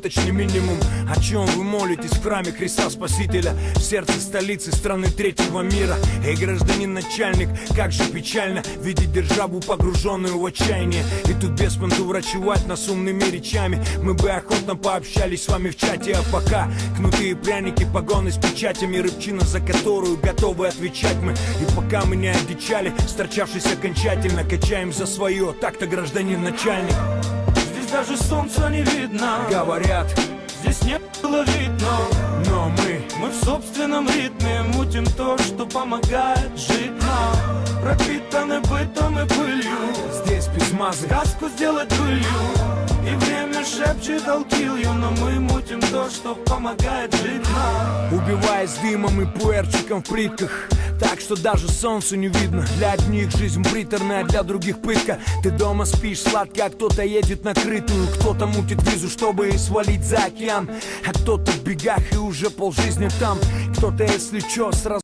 Точный минимум, о чем вы молитесь в храме Христа Спасителя, в сердце столицы страны третьего мира. Эй, гражданин начальник, как же печально видеть державу, погруженную в отчаяние. И тут без понту врачевать нас умными речами. Мы бы охотно пообщались с вами в чате, а пока кнуты и пряники, погоны с печатями, рыбчина, за которую готовы отвечать мы. И пока мы не одичали, сторчавшись окончательно, качаем за свое, так-то, гражданин начальник. Даже солнца не видно, говорят, здесь не было видно. Но мы в собственном ритме мутим то, что помогает жить нам. Пропитаны бытом и пылью, здесь без мазы сказку сделать былью. И время шепчет алкилью, но мы мутим то, что помогает жить нам. Убиваясь дымом и пуэрчиком в плитках, так что даже солнцу не видно. Для одних жизнь приторная, для других пытка. Ты дома спишь сладко, а кто-то едет на крытую. Кто-то мутит визу, чтобы свалить за океан, а кто-то в бегах и уже полжизни там. Кто-то, если чё, сразу